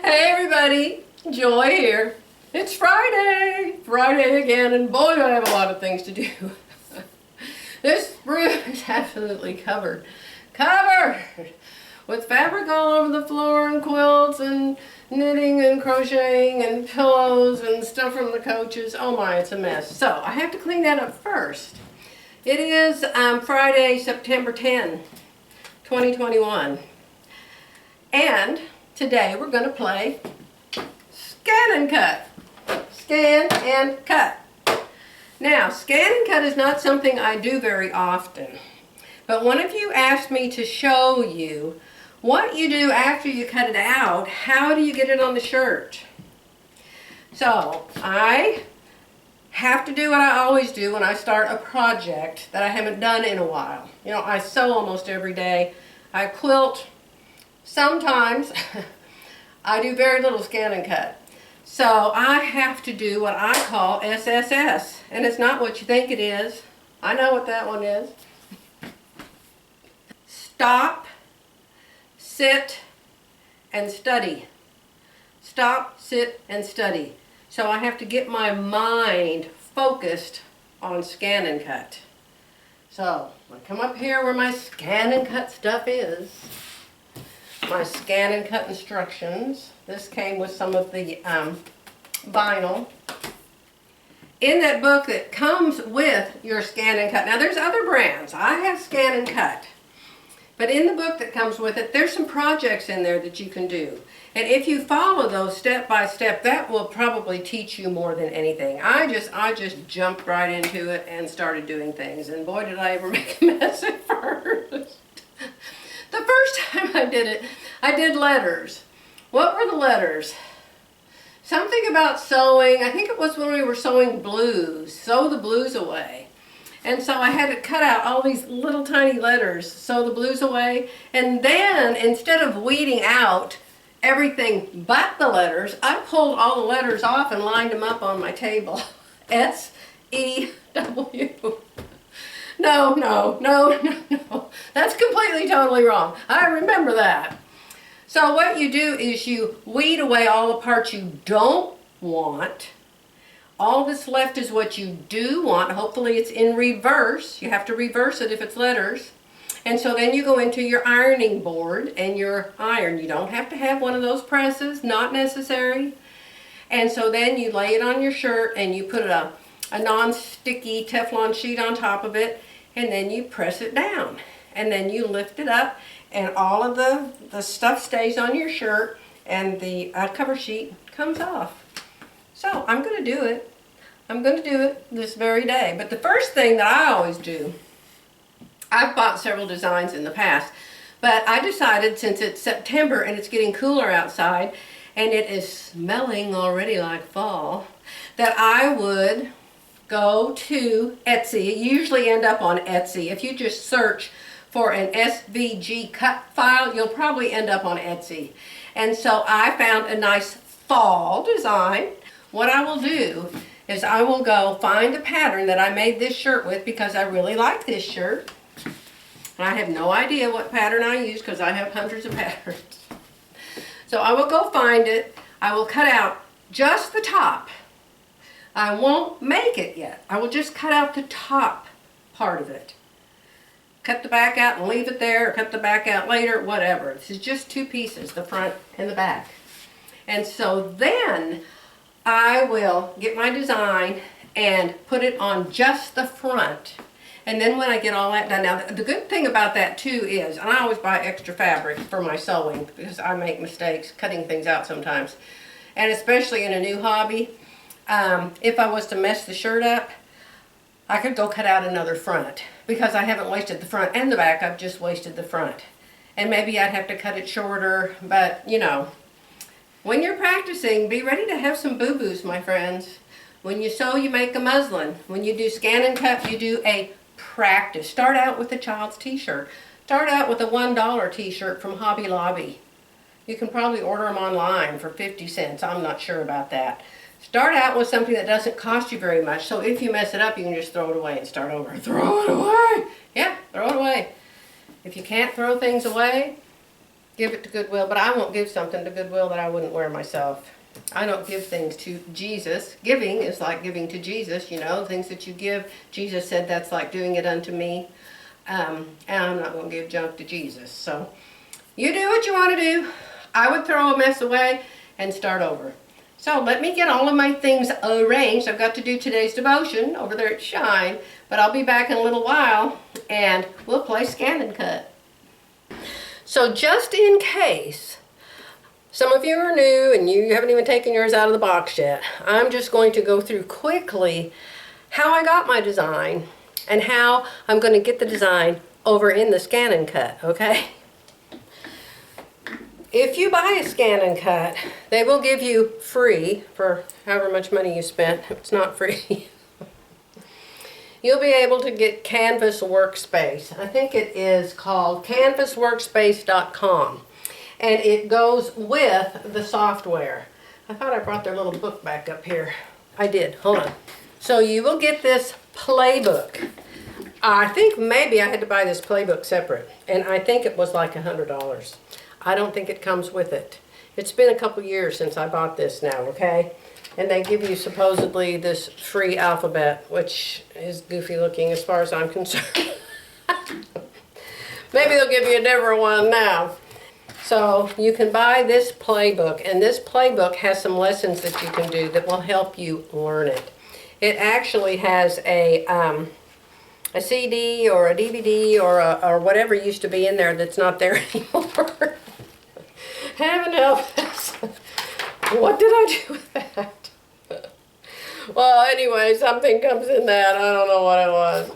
Hey everybody, Joy here. It's Friday again, and boy do I have a lot of things to do. This room is absolutely covered with fabric all over the floor and quilts and knitting and crocheting and pillows and stuff from the coaches. Oh my, it's a mess. So I have to clean that up first. It is Friday, September 10, 2021. And today we're going to play Scan and Cut. Scan and Cut. Now, scan and cut is not something I do very often. But one of you asked me to show you what you do after you cut it out. How do you get it on the shirt? So, I have to do what I always do when I start a project that I haven't done in a while. You know, I sew almost every day. I quilt. Sometimes I do very little scan and cut. So I have to do what I call SSS. And it's not what you think it is. I know what that one is. Stop, sit, and study. Stop, sit, and study. So I have to get my mind focused on scan and cut. So I come up here where my scan and cut stuff is. My scan and cut instructions. This came with some of the vinyl. In that book that comes with your scan and cut. Now there's other brands. I have scan and cut. But in the book that comes with it, there's some projects in there that you can do. And if you follow those step by step, that will probably teach you more than anything. I just jumped right into it and started doing things. And boy, did I ever make a mess at first. The first time I did it, I did letters. What were the letters? Something about sewing. I think it was when we were sewing blues. Sew the blues away. And so I had to cut out all these little tiny letters. Sew the blues away. And then, instead of weeding out everything but the letters, I pulled all the letters off and lined them up on my table. S-E-W. No. That's completely, totally wrong. I remember that. So what you do is you weed away all the parts you don't want. All that's left is what you do want. Hopefully it's in reverse. You have to reverse it if it's letters. And so then you go into your ironing board and your iron. You don't have to have one of those presses, not necessary. And so then you lay it on your shirt and you put a non-sticky Teflon sheet on top of it. And then you press it down, and then you lift it up, and all of the stuff stays on your shirt, and the cover sheet comes off. So I'm going to do it. I'm going to do it this very day. But the first thing that I always do, I've bought several designs in the past, but I decided since it's September and it's getting cooler outside, and it is smelling already like fall, that I would go to Etsy. You usually end up on Etsy. If you just search for an SVG cut file, you'll probably end up on Etsy. And so I found a nice fall design. What I will do is I will go find a pattern that I made this shirt with because I really like this shirt. And I have no idea what pattern I use because I have hundreds of patterns. So I will go find it. I will cut out just the top. I won't make it yet. I will just cut out the top part of it. Cut the back out and leave it there, or cut the back out later, whatever. This is just two pieces, the front and the back. And so then I will get my design and put it on just the front. And then when I get all that done, now the good thing about that too is, and I always buy extra fabric for my sewing because I make mistakes cutting things out sometimes. And especially in a new hobby, if I was to mess the shirt up, I could go cut out another front because I haven't wasted the front and the back. I've just wasted the front. And maybe I'd have to cut it shorter, but you know, when you're practicing, be ready to have some boo-boos, my friends. When you sew, you make a muslin. When you do scan and cut, you do a practice. Start out with a child's t-shirt. Start out with a $1 t-shirt from Hobby Lobby. You can probably order them online for 50 cents. I'm not sure about that. Start out with something that doesn't cost you very much, so if you mess it up, you can just throw it away and start over. Throw it away! Yeah, throw it away. If you can't throw things away, give it to Goodwill, but I won't give something to Goodwill that I wouldn't wear myself. I don't give things to Jesus. Giving is like giving to Jesus, you know, things that you give. Jesus said that's like doing it unto me. And I'm not going to give junk to Jesus. So you do what you want to do. I would throw a mess away and start over. So let me get all of my things arranged. I've got to do today's devotion over there at Shine, but I'll be back in a little while and we'll play Scan and Cut. So just in case some of you are new and you haven't even taken yours out of the box yet, I'm just going to go through quickly how I got my design and how I'm going to get the design over in the Scan and Cut, okay? If you buy a Scan and Cut, they will give you free, for however much money you spent, it's not free, you'll be able to get CanvasWorkspace. I think it is called CanvasWorkspace.com. And it goes with the software. I thought I brought their little book back up here. I did, hold on. So you will get this playbook. I think maybe I had to buy this playbook separate, and I think it was like $100. I don't think it comes with it. It's been a couple years since I bought this now, okay? And they give you supposedly this free alphabet, which is goofy looking as far as I'm concerned. Maybe they'll give you a different one now. So you can buy this playbook, and this playbook has some lessons that you can do that will help you learn it. It actually has a CD or a DVD or whatever used to be in there that's not there anymore. Heaven help us. What did I do with that? Well, anyway, something comes in that. I don't know what it was.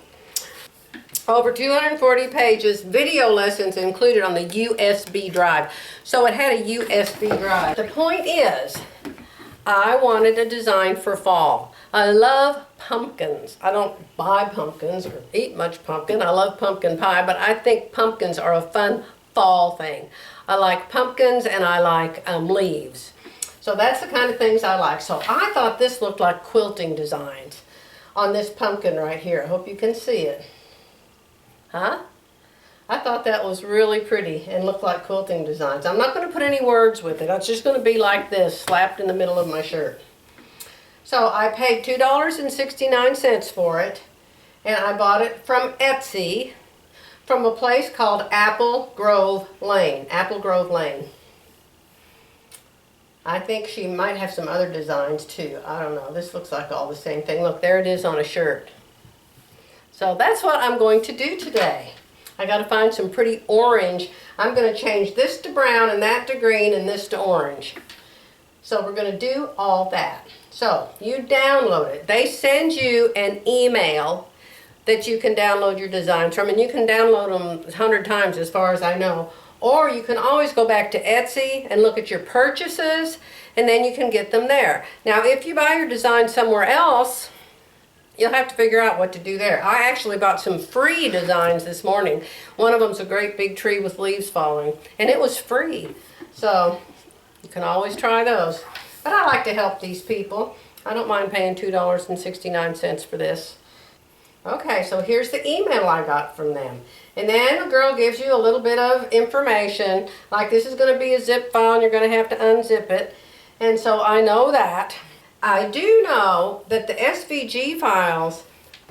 Over 240 pages, video lessons included on the USB drive. So it had a USB drive. The point is, I wanted a design for fall. I love pumpkins. I don't buy pumpkins or eat much pumpkin. I love pumpkin pie, but I think pumpkins are a fun fall thing. I like pumpkins and I like leaves. So that's the kind of things I like. So I thought this looked like quilting designs on this pumpkin right here. I hope you can see it. Huh? I thought that was really pretty and looked like quilting designs. I'm not going to put any words with it. It's just going to be like this, slapped in the middle of my shirt. So I paid $2.69 for it, and I bought it from Etsy, from a place called Apple Grove Lane. Apple Grove Lane. I think she might have some other designs too. I don't know. This looks like all the same thing. Look, there it is on a shirt. So that's what I'm going to do today. I got to find some pretty orange. I'm going to change this to brown and that to green and this to orange. So we're going to do all that. So you download it. They send you an email that you can download your designs from, and you can download them 100 times as far as I know. Or you can always go back to Etsy and look at your purchases, and then you can get them there. Now if you buy your design somewhere else, you'll have to figure out what to do there. I actually bought some free designs this morning. One of them's a great big tree with leaves falling, and it was free. So you can always try those. But I like to help these people. I don't mind paying $2.69 for this. Okay, so here's the email I got from them. And then the girl gives you a little bit of information, like this is going to be a zip file and you're going to have to unzip it. And so I know that. I do know that the SVG files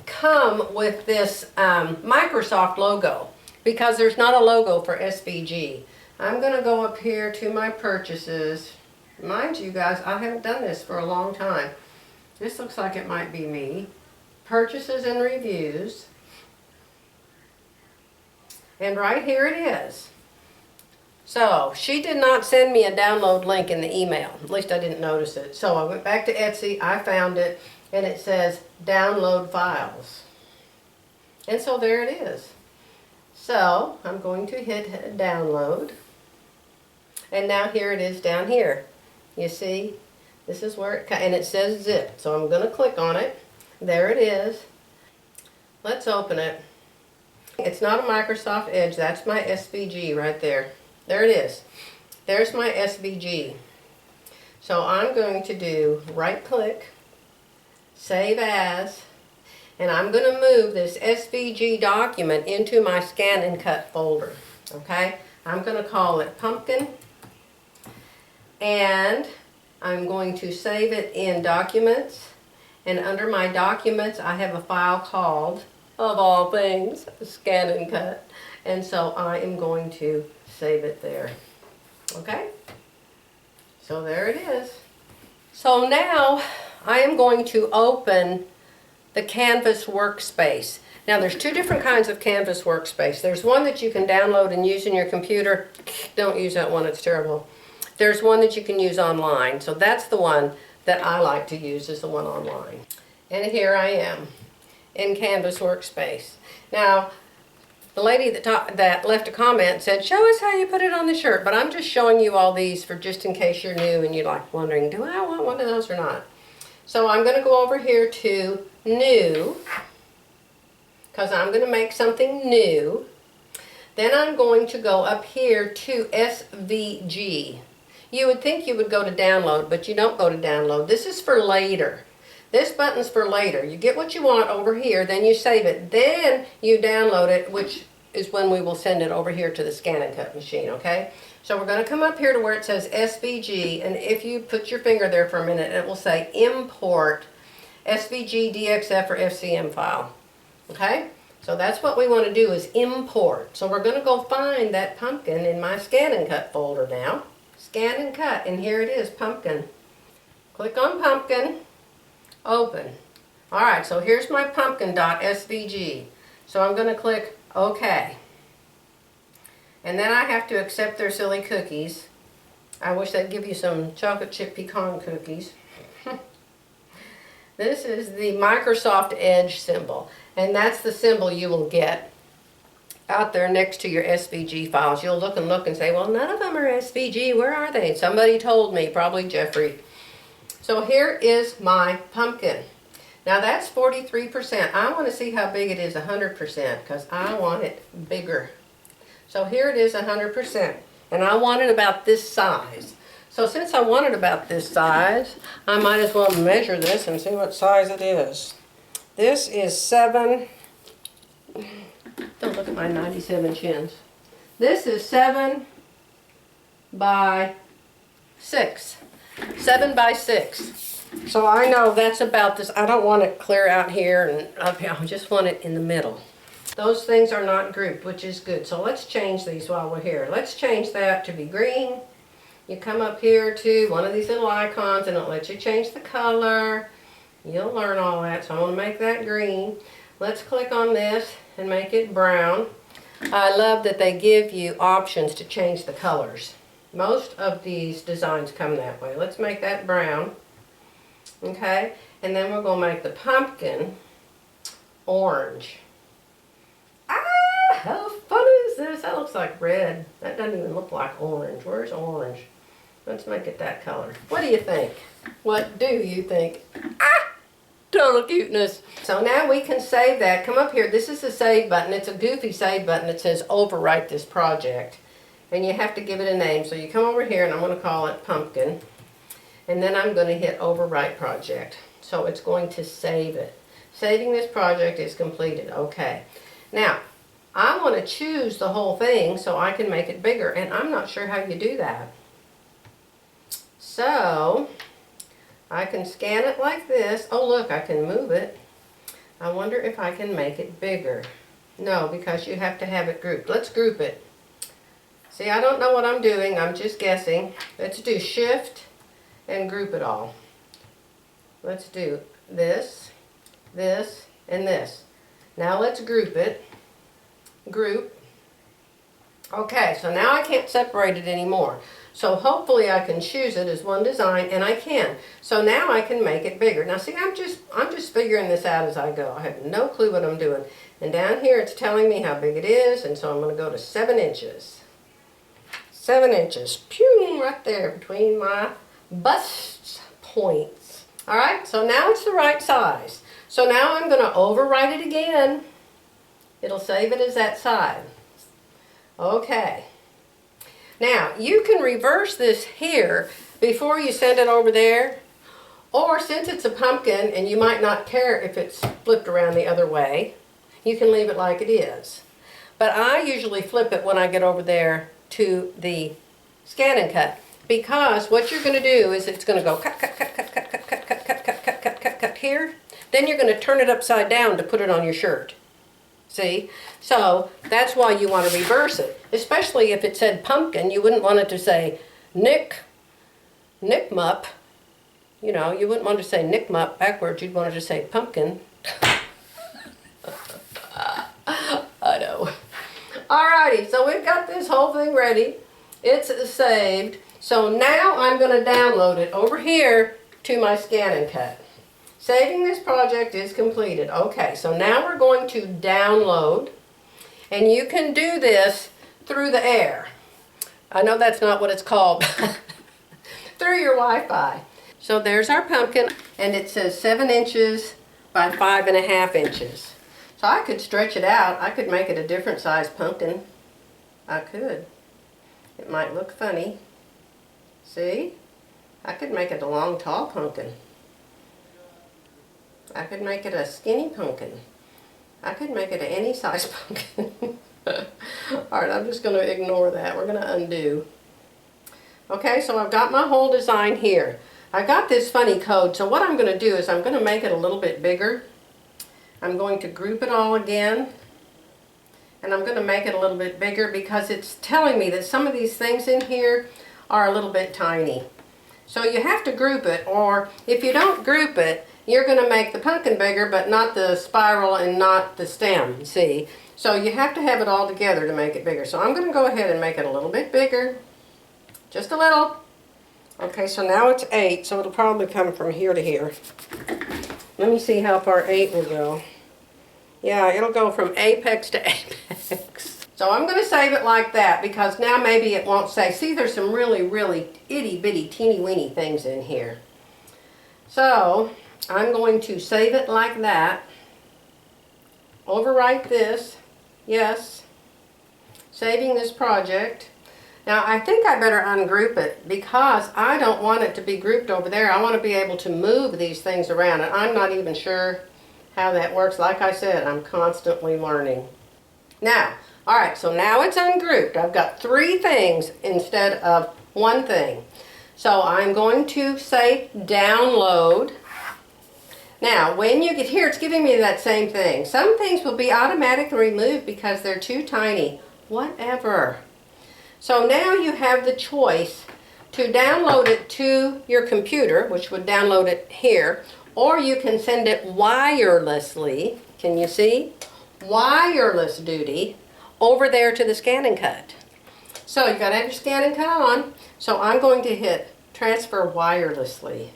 come with this Microsoft logo, because there's not a logo for SVG. I'm going to go up here to my purchases. Mind you guys, I haven't done this for a long time. This looks like it might be me. Purchases and reviews. And right here it is. So she did not send me a download link in the email. At least I didn't notice it. So I went back to Etsy, I found it, and it says download files. And so there it is. So I'm going to hit download. And now here it is down here. You see, this is where and it says zip. So I'm going to click on it. There it is. Let's open it. It's not a Microsoft Edge. That's my SVG right there. There it is. There's my SVG. So I'm going to do right click, save as, and I'm going to move this SVG document into my Scan and Cut folder. Okay? I'm going to call it pumpkin, and I'm going to save it in documents, and under my documents I have a file called, of all things, Scan and Cut, and so I am going to save it there. Okay, so there it is. So now I am going to open the Canvas Workspace. Now there's two different kinds of Canvas Workspace. There's one that you can download and use in your computer. Don't use that one, it's terrible. There's one that you can use online. So that's the one that I like to use, is the one online. And here I am in Canvas Workspace. Now, the lady that left a comment said, show us how you put it on the shirt, but I'm just showing you all these for just in case you're new and you're like wondering, do I want one of those or not? So I'm going to go over here to New, because I'm going to make something new. Then I'm going to go up here to SVG. You would think you would go to download, but you don't go to download. This is for later. This button's for later. You get what you want over here, then you save it, then you download it, which is when we will send it over here to the Scan and Cut machine, okay? So we're going to come up here to where it says SVG, and if you put your finger there for a minute, it will say Import SVG, DXF, or FCM file, okay? So that's what we want to do, is import. So we're going to go find that pumpkin in my Scan and Cut folder now. Scan and Cut, and here it is, pumpkin. Click on pumpkin. Open. Alright, so here's my pumpkin.svg. So I'm going to click OK. And then I have to accept their silly cookies. I wish they'd give you some chocolate chip pecan cookies. This is the Microsoft Edge symbol. And that's the symbol you will get out there next to your SVG files. You'll look and say, well, none of them are SVG. Where are they? Somebody told me, probably Jeffrey. So here is my pumpkin. Now that's 43%. I want to see how big it is 100% because I want it bigger. So here it is 100%. And I want it about this size. So since I want it about this size, I might as well measure this and see what size it is. This is 7. Don't look at my 97 chins. This is 7 by 6. 7 by 6. So I know that's about this. I don't want it clear out here and up here. I just want it in the middle. Those things are not grouped, which is good. So let's change these while we're here. Let's change that to be green. You come up here to one of these little icons and it'll let you change the color. You'll learn all that. So I want to make that green. Let's click on this and make it brown. I love that they give you options to change the colors. Most of these designs come that way. Let's make that brown. Okay, and then we're going to make the pumpkin orange. Ah, how fun is this? That looks like red. That doesn't even look like orange. Where's orange? Let's make it that color. What do you think? What do you think? Ah! Total cuteness. So now we can save that. Come up here. This is the save button. It's a goofy save button that says overwrite this project. And you have to give it a name. So you come over here and I'm going to call it pumpkin. And then I'm going to hit overwrite project. So it's going to save it. Saving this project is completed. Okay. Now, I want to choose the whole thing so I can make it bigger. And I'm not sure how you do that. So I can scan it like this. Oh look, I can move it. I wonder if I can make it bigger. No, because you have to have it grouped. Let's group it. See, I don't know what I'm doing. I'm just guessing. Let's do shift and group it all. Let's do this, this, and this. Now let's group it. Group. Okay, so now I can't separate it anymore. So hopefully I can choose it as one design, and I can. So now I can make it bigger. Now see, I'm just figuring this out as I go. I have no clue what I'm doing. And down here it's telling me how big it is, and so I'm going to go to 7 inches. 7 inches. Pew! Right there between my bust points. Alright, so now it's the right size. So now I'm going to overwrite it again. It'll save it as that side. Okay. Now, you can reverse this here before you send it over there. Or since it's a pumpkin and you might not care if it's flipped around the other way, you can leave it like it is. But I usually flip it when I get over there to the scan and cut. Because what you're going to do is it's going to go cut, cut, cut, cut, cut, cut, cut, cut, cut, cut, cut, cut, cut, cut here. Then you're going to turn it upside down to put it on your shirt. See? So that's why you want to reverse it. Especially if it said pumpkin, you wouldn't want it to say Nick Mupp. You know, you wouldn't want to say Nick Mupp backwards. You'd want it to say pumpkin. I know. Alrighty, so we've got this whole thing ready. It's saved. So now I'm going to download it over here to my scan and cut. Saving this project is completed. Okay, so now we're going to download. And you can do this through the air. I know that's not what it's called. Through your Wi-Fi. So there's our pumpkin, and it says 7 inches by 5.5 inches. So I could stretch it out. I could make it a different size pumpkin. I could. It might look funny. See? I could make it a long, tall pumpkin. I could make it a skinny pumpkin. I could make it a any size pumpkin. Alright, I'm just going to ignore that. We're going to undo. Okay, so I've got my whole design here. I got this funny code, so what I'm going to do is I'm going to make it a little bit bigger. I'm going to group it all again. And I'm going to make it a little bit bigger because it's telling me that some of these things in here are a little bit tiny. So you have to group it, or if you don't group it, you're going to make the pumpkin bigger, but not the spiral and not the stem, see? So you have to have it all together to make it bigger. So I'm going to go ahead and make it a little bit bigger. Just a little. Okay, so now it's 8, so it'll probably come from here to here. Let me see how far 8 will go. Yeah, it'll go from apex to apex. So I'm going to save it like that because now maybe it won't say. See, there's some really, really itty-bitty, teeny-weeny things in here. So I'm going to save it like that. Overwrite this. Yes. Saving this project. Now I think I better ungroup it because I don't want it to be grouped over there. I want to be able to move these things around, and I'm not even sure how that works. Like I said, I'm constantly learning. Now, alright, so now it's ungrouped. I've got 3 things instead of 1 thing. So I'm going to say download. Now, when you get here, it's giving me that same thing. Some things will be automatically removed because they're too tiny. Whatever. So now you have the choice to download it to your computer, which would download it here, or you can send it wirelessly. Can you see? Wireless duty over there to the scan and cut. So you've got to have your scan and cut on. So I'm going to hit transfer wirelessly.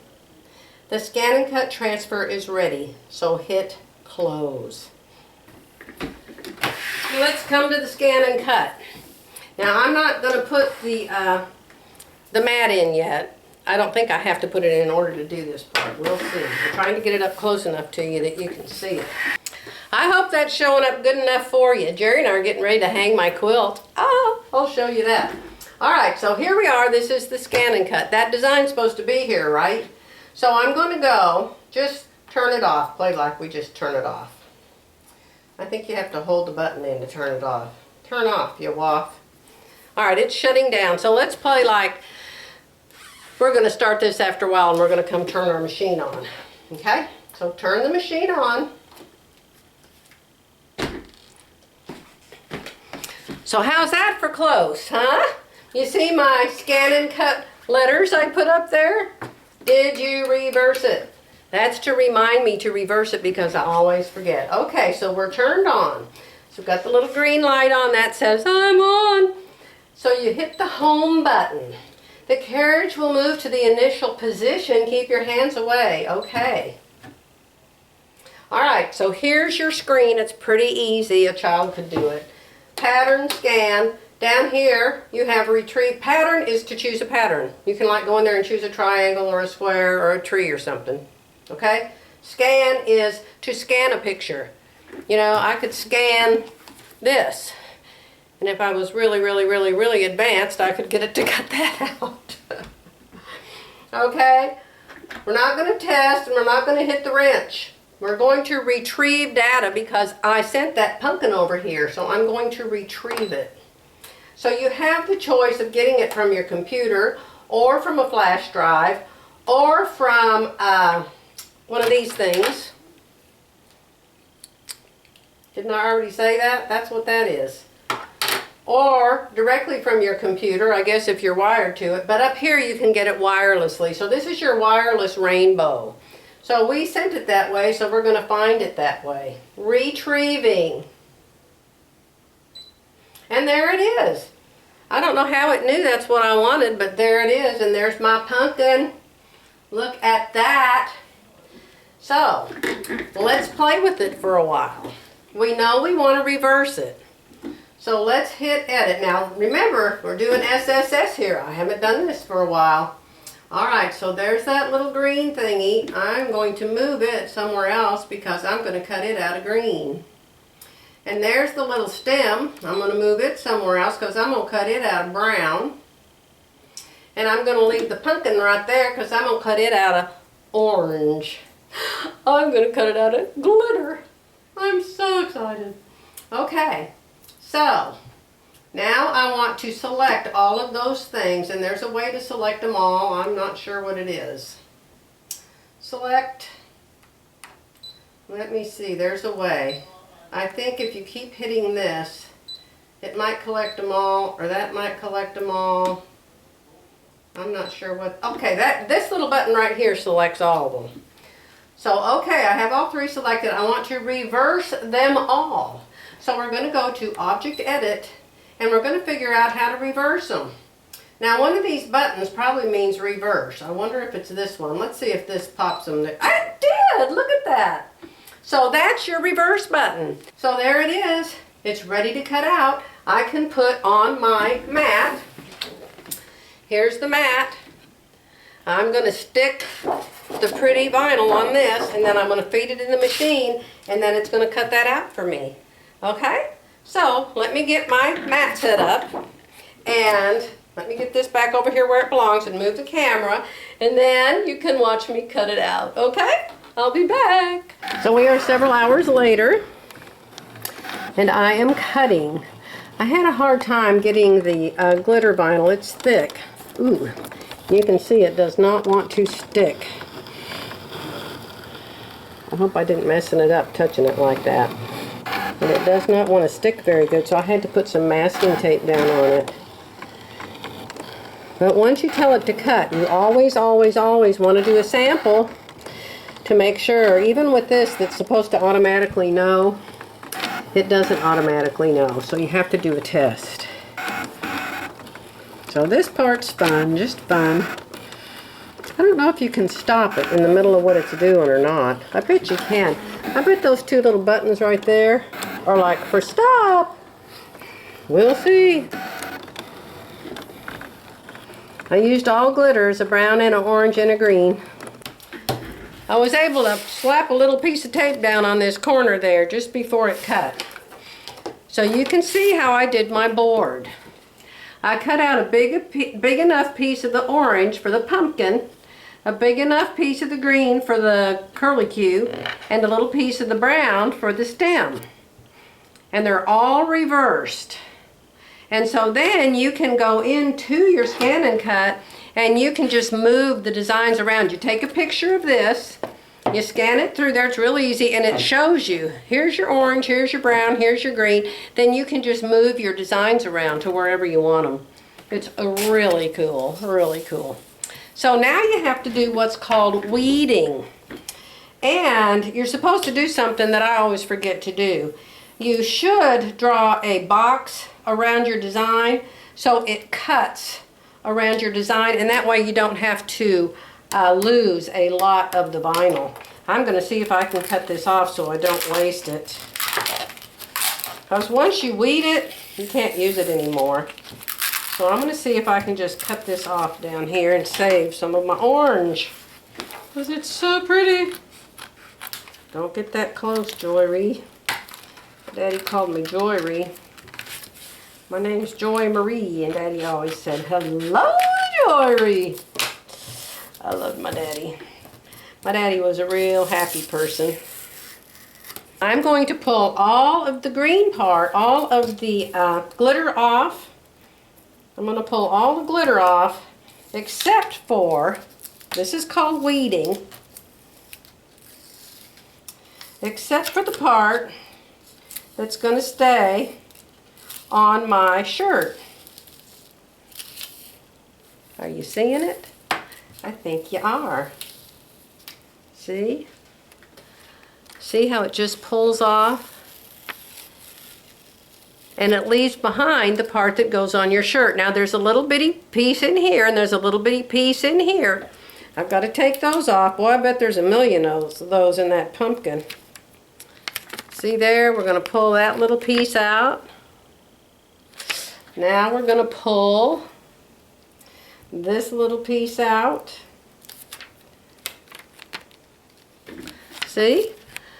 The scan and cut transfer is ready, so hit close. Let's come to the scan and cut. Now I'm not going to put the mat in yet. I don't think I have to put it in order to do this part. We'll see. I'm trying to get it up close enough to you that you can see it. I hope that's showing up good enough for you. Jerry and I are getting ready to hang my quilt. Oh, I'll show you that. Alright, so here we are. This is the scan and cut. That design's supposed to be here, right? So I'm going to go, just turn it off. Play like we just turn it off. I think you have to hold the button in to turn it off. Turn off, you waff. Alright, it's shutting down. So let's play like we're going to start this after a while and we're going to come turn our machine on. Okay? So turn the machine on. So how's that for close, huh? You see my scan and cut letters I put up there? Did you reverse it? That's to remind me to reverse it because I always forget. Okay, so we're turned on. So we've got the little green light on that says I'm on. So you hit the home button. The carriage will move to the initial position. Keep your hands away. Okay. Alright, so here's your screen. It's pretty easy. A child could do it. Pattern scan. Down here you have retrieve. Pattern is to choose a pattern. You can like go in there and choose a triangle or a square or a tree or something. Okay? Scan is to scan a picture. You know, I could scan this. And if I was really, really, really, really advanced, I could get it to cut that out. Okay? We're not going to test and we're not going to hit the wrench. We're going to retrieve data because I sent that pumpkin over here, so I'm going to retrieve it. So you have the choice of getting it from your computer or from a flash drive or from one of these things. Didn't I already say that? That's what that is. Or directly from your computer, I guess if you're wired to it. But up here you can get it wirelessly. So this is your wireless rainbow. So we sent it that way, so we're going to find it that way. Retrieving. And there it is. I don't know how it knew that's what I wanted, but there it is. And there's my pumpkin. Look at that. So, let's play with it for a while. We know we want to reverse it. So let's hit edit. Now remember, we're doing SSS here. I haven't done this for a while. Alright, so there's that little green thingy. I'm going to move it somewhere else because I'm going to cut it out of green. And there's the little stem. I'm going to move it somewhere else because I'm going to cut it out of brown. And I'm going to leave the pumpkin right there because I'm going to cut it out of orange. I'm going to cut it out of glitter. I'm so excited. Okay. So, now I want to select all of those things, and there's a way to select them all. I'm not sure what it is. Select. Let me see, there's a way. I think if you keep hitting this, it might collect them all, or that might collect them all. I'm not sure what. Okay, this little button right here selects all of them. So, okay, I have all three selected. I want to reverse them all. So we're going to go to Object Edit, and we're going to figure out how to reverse them. Now one of these buttons probably means reverse. I wonder if it's this one. Let's see if this pops them there. It did! Look at that! So that's your reverse button. So there it is. It's ready to cut out. I can put on my mat. Here's the mat. I'm going to stick the pretty vinyl on this, and then I'm going to feed it in the machine, and then it's going to cut that out for me. Okay, so let me get my mat set up, and let me get this back over here where it belongs and move the camera, and then you can watch me cut it out, okay? I'll be back. So we are several hours later, and I am cutting. I had a hard time getting the glitter vinyl. It's thick. Ooh, you can see it does not want to stick. I hope I didn't messing it up touching it like that. And it does not want to stick very good, so I had to put some masking tape down on it. But once you tell it to cut, you always, always, always want to do a sample to make sure, even with this that's supposed to automatically know, it doesn't automatically know, so you have to do a test. So this part's fun, just fun. I don't know if you can stop it in the middle of what it's doing or not. I bet you can. I bet those two little buttons right there are like for stop. We'll see. I used all glitters, a brown and an orange and a green. I was able to slap a little piece of tape down on this corner there just before it cut. So you can see how I did my board. I cut out a big enough piece of the orange for the pumpkin, a big enough piece of the green for the curlicue, and a little piece of the brown for the stem. And they're all reversed. And so then you can go into your scan and cut, and you can just move the designs around. You take a picture of this, you scan it through there, it's real easy, and it shows you, here's your orange, here's your brown, here's your green. Then you can just move your designs around to wherever you want them. It's really cool, really cool. So now you have to do what's called weeding. And you're supposed to do something that I always forget to do. You should draw a box around your design so it cuts around your design, and that way you don't have to lose a lot of the vinyl. I'm going to see if I can cut this off so I don't waste it. Because once you weed it, you can't use it anymore. So I'm going to see if I can just cut this off down here and save some of my orange. Because it's so pretty. Don't get that close, Joy-Ree. Daddy called me Joy-Ree. My name's Joy Marie, and Daddy always said, "Hello, Joy-Ree." I love my daddy. My daddy was a real happy person. I'm going to pull all of the green part, all of the glitter off, I'm going to pull all the glitter off except for, this is called weeding, except for the part that's going to stay on my shirt. Are you seeing it? I think you are. See? See how it just pulls off? And it leaves behind the part that goes on your shirt. Now there's a little bitty piece in here and there's a little bitty piece in here. I've got to take those off. Boy, I bet there's a million of those in that pumpkin. See there? We're going to pull that little piece out. Now we're going to pull this little piece out. See?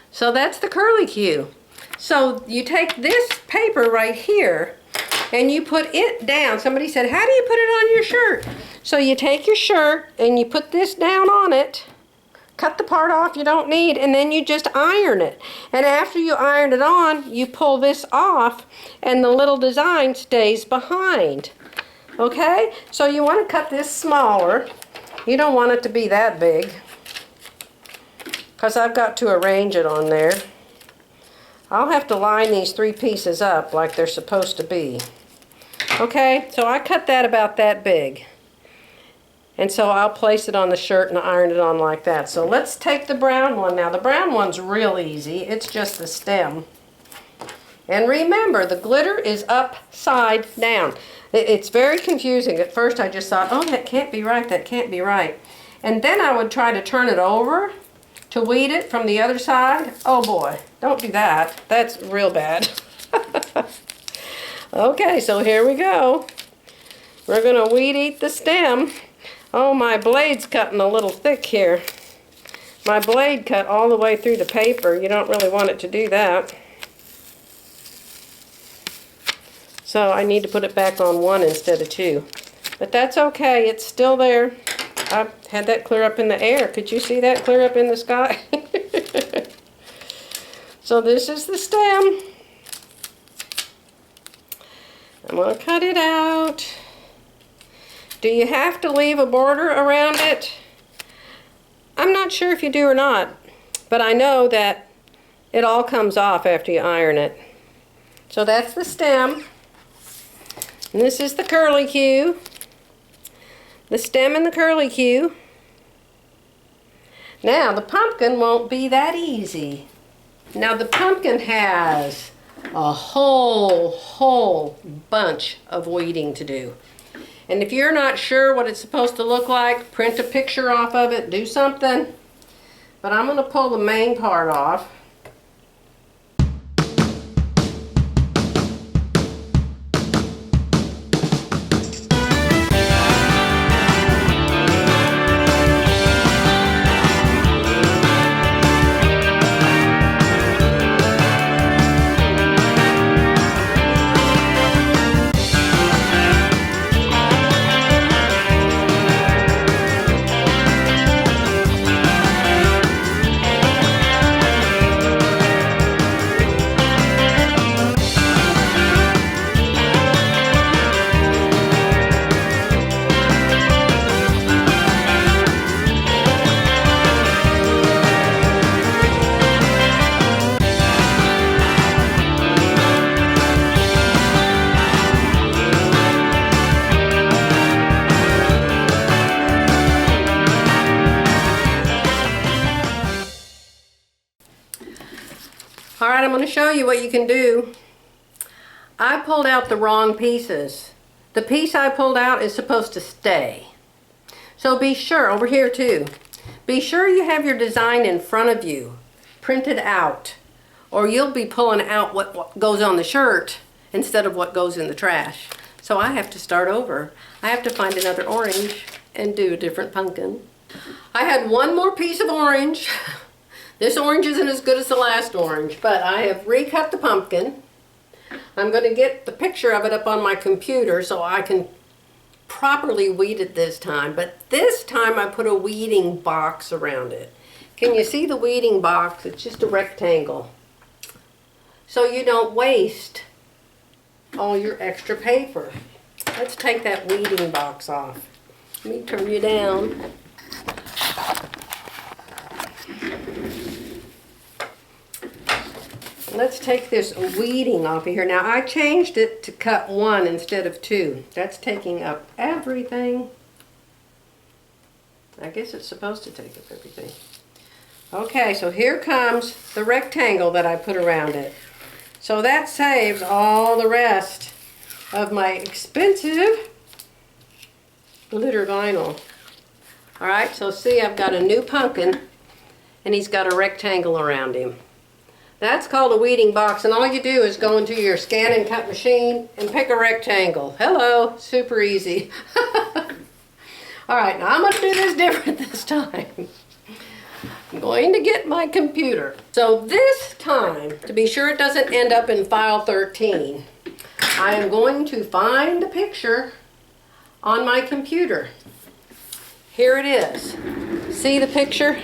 So that's the curlicue. So you take this paper right here and you put it down. Somebody said, how do you put it on your shirt? So you take your shirt and you put this down on it, cut the part off you don't need, and then you just iron it. And after you iron it on, you pull this off and the little design stays behind. Okay? So you want to cut this smaller. You don't want it to be that big, because I've got to arrange it on there. I'll have to line these 3 pieces up like they're supposed to be. Okay, so I cut that about that big. And so I'll place it on the shirt and iron it on like that. So let's take the brown one now. The brown one's real easy. It's just the stem. And remember, the glitter is upside down. It's very confusing. At first I just thought, oh, that can't be right, that can't be right. And then I would try to turn it over to weed it from the other side. Oh boy, don't do that. That's real bad. Okay, so here we go. We're gonna weed eat the stem. Oh, my blade's cutting a little thick here. My blade cut all the way through the paper. You don't really want it to do that. So I need to put it back on 1 instead of 2. But that's okay, it's still there. I had that clear up in the air. Could you see that clear up in the sky? So this is the stem. I'm going to cut it out. Do you have to leave a border around it? I'm not sure if you do or not, but I know that it all comes off after you iron it. So that's the stem. And this is the curlicue. The stem and the curlicue. Now the pumpkin won't be that easy. Now the pumpkin has a whole bunch of weeding to do. And if you're not sure what it's supposed to look like, print a picture off of it, do something. But I'm going to pull the main part off. Alright, I'm going to show you what you can do. I pulled out the wrong pieces. The piece I pulled out is supposed to stay. So be sure, over here too, be sure you have your design in front of you, printed out, or you'll be pulling out what goes on the shirt instead of what goes in the trash. So I have to start over. I have to find another orange and do a different pumpkin. I had one more piece of orange. This orange isn't as good as the last orange, but I have recut the pumpkin. I'm going to get the picture of it up on my computer so I can properly weed it this time. But this time I put a weeding box around it. Can you see the weeding box? It's just a rectangle. So you don't waste all your extra paper. Let's take that weeding box off. Let me turn you down. Let's take this weeding off of here. Now I changed it to cut 1 instead of 2. That's taking up everything. I guess it's supposed to take up everything. Okay, so here comes the rectangle that I put around it. So that saves all the rest of my expensive glitter vinyl. All right, so see, I've got a new pumpkin and he's got a rectangle around him. That's called a weeding box, and all you do is go into your scan and cut machine and pick a rectangle. Hello, super easy. All right, now I'm going to do this different this time. I'm going to get my computer. So this time, to be sure it doesn't end up in file 13, I am going to find the picture on my computer. Here it is. See the picture?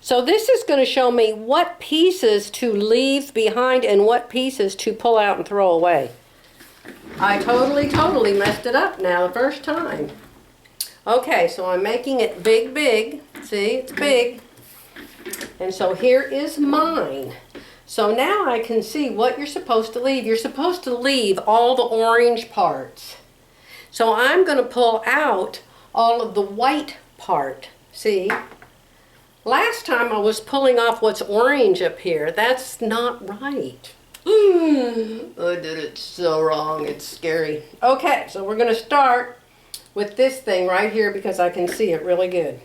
So this is going to show me what pieces to leave behind and what pieces to pull out and throw away. I totally messed it up now the first time. Okay, so I'm making it big. See, it's big. And so here is mine. So now I can see what you're supposed to leave. You're supposed to leave all the orange parts. So I'm going to pull out all of the white part. See? Last time I was pulling off what's orange up here. That's not right. I did it so wrong. It's scary. Okay, so we're going to start with this thing right here because I can see it really good.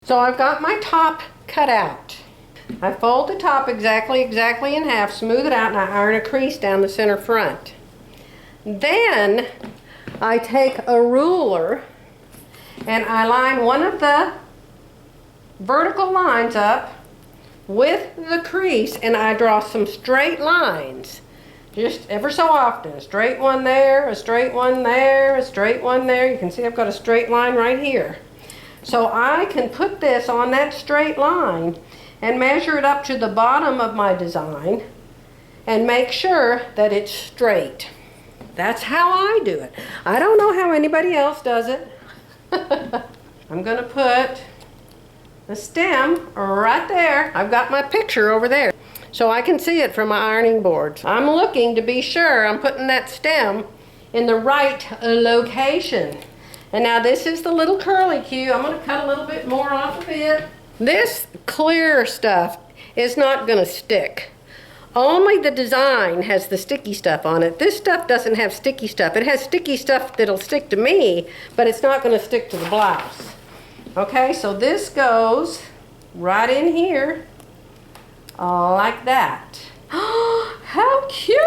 So I've got my top cut out. I fold the top exactly in half, smooth it out, and I iron a crease down the center front. Then I take a ruler and I line one of the vertical lines up with the crease, and I draw some straight lines. Just ever so often. A straight one there, a straight one there, a straight one there. You can see I've got a straight line right here. So I can put this on that straight line and measure it up to the bottom of my design and make sure that it's straight. That's how I do it. I don't know how anybody else does it. I'm going to put the stem right there. I've got my picture over there so I can see it from my ironing board. I'm looking to be sure I'm putting that stem in the right location. And now this is the little curly Q. I'm going to cut a little bit more off of it. This clear stuff is not going to stick. Only the design has the sticky stuff on it. This stuff doesn't have sticky stuff. It has sticky stuff that'll stick to me, but it's not going to stick to the blouse. Okay, so this goes right in here, like that. How cute!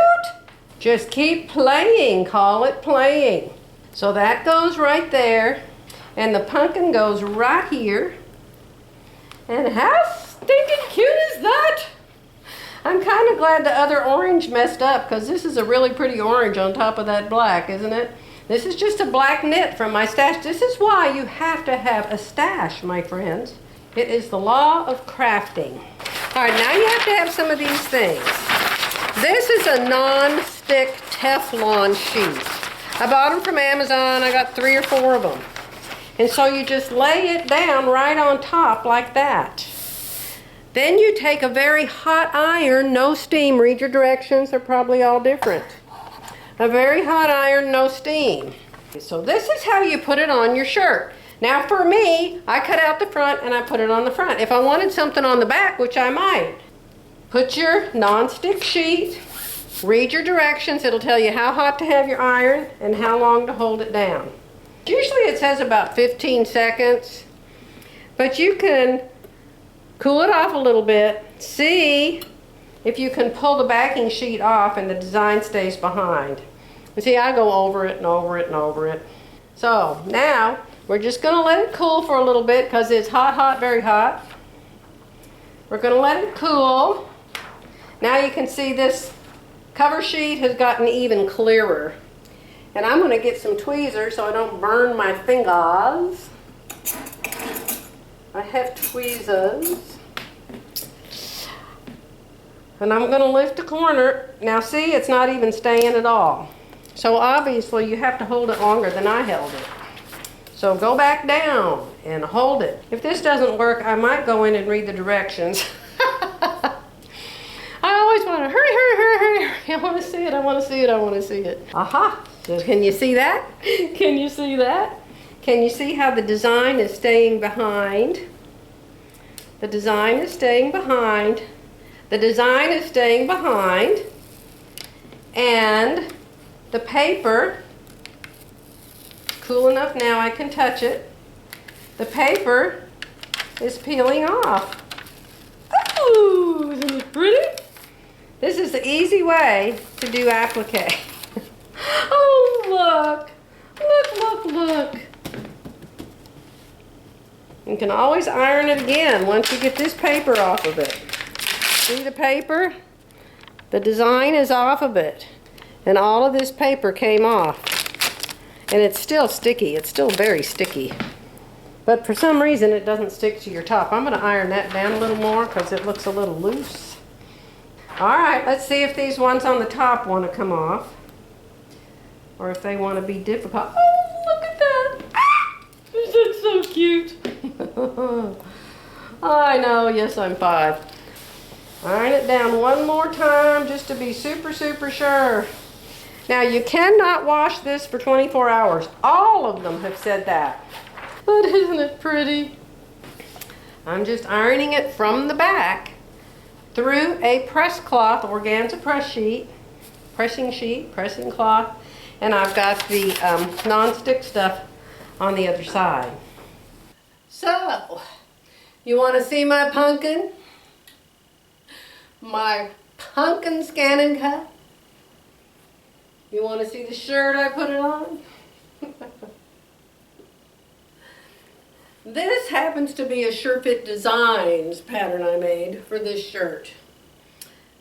Just keep playing, call it playing. So that goes right there, and the pumpkin goes right here. And how stinking cute is that? I'm kind of glad the other orange messed up, because this is a really pretty orange on top of that black, isn't it? This is just a black knit from my stash. This is why you have to have a stash, my friends. It is the law of crafting. All right, now you have to have some of these things. This is a non-stick Teflon sheet. I bought them from Amazon. I got 3 or 4 of them. And so you just lay it down right on top like that. Then you take a very hot iron, no steam. Read your directions, they're probably all different. A very hot iron, no steam. So this is how you put it on your shirt. Now for me, I cut out the front and I put it on the front. If I wanted something on the back, which I might, put your non-stick sheet, read your directions. It'll tell you how hot to have your iron and how long to hold it down. Usually it says about 15 seconds, but you can cool it off a little bit. See if you can pull the backing sheet off and the design stays behind. And see, I go over it and over it and over it. So now we're just going to let it cool for a little bit because it's hot, hot, very hot. We're going to let it cool. Now you can see this cover sheet has gotten even clearer. And I'm going to get some tweezers so I don't burn my fingers. I have tweezers. And I'm going to lift the corner. Now see, it's not even staying at all. So obviously you have to hold it longer than I held it. So go back down and hold it. If this doesn't work, I might go in and read the directions. I always want to hurry, hurry, hurry, hurry. I want to see it, I want to see it, I want to see it. Aha! So can you see that? Can you see that? Can you see how the design is staying behind? The design is staying behind. The design is staying behind. And the paper, cool enough now I can touch it. The paper is peeling off. Ooh, isn't it pretty? This is the easy way to do applique. Oh, look. Look, look, look. You can always iron it again once you get this paper off of it. See the paper? The design is off of it. And all of this paper came off. And it's still sticky. It's still very sticky. But for some reason it doesn't stick to your top. I'm going to iron that down a little more because it looks a little loose. Alright, let's see if these ones on the top want to come off. Or if they want to be difficult. Oh, look at that! Ah! Isn't so cute? I know, yes, I'm 5. Iron it down one more time just to be super, super sure. Now, you cannot wash this for 24 hours. All of them have said that. But isn't it pretty? I'm just ironing it from the back through a press cloth, organza press sheet, pressing cloth, and I've got the non-stick stuff on the other side. So, you want to see my pumpkin? My pumpkin scan and cut? You want to see the shirt I put it on? This happens to be a SureFit Designs pattern I made for this shirt.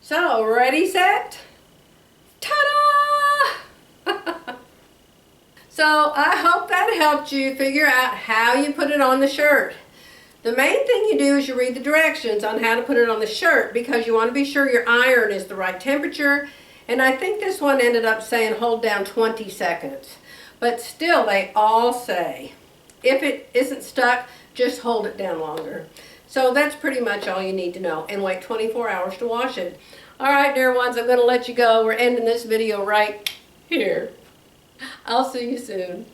So, ready, set? Ta-da! So, I hope that helped you figure out how you put it on the shirt. The main thing you do is you read the directions on how to put it on the shirt because you want to be sure your iron is the right temperature. And I think this one ended up saying hold down 20 seconds. But still, they all say, if it isn't stuck, just hold it down longer. So that's pretty much all you need to know. And wait 24 hours to wash it. Alright, dear ones, I'm going to let you go. We're ending this video right here. I'll see you soon.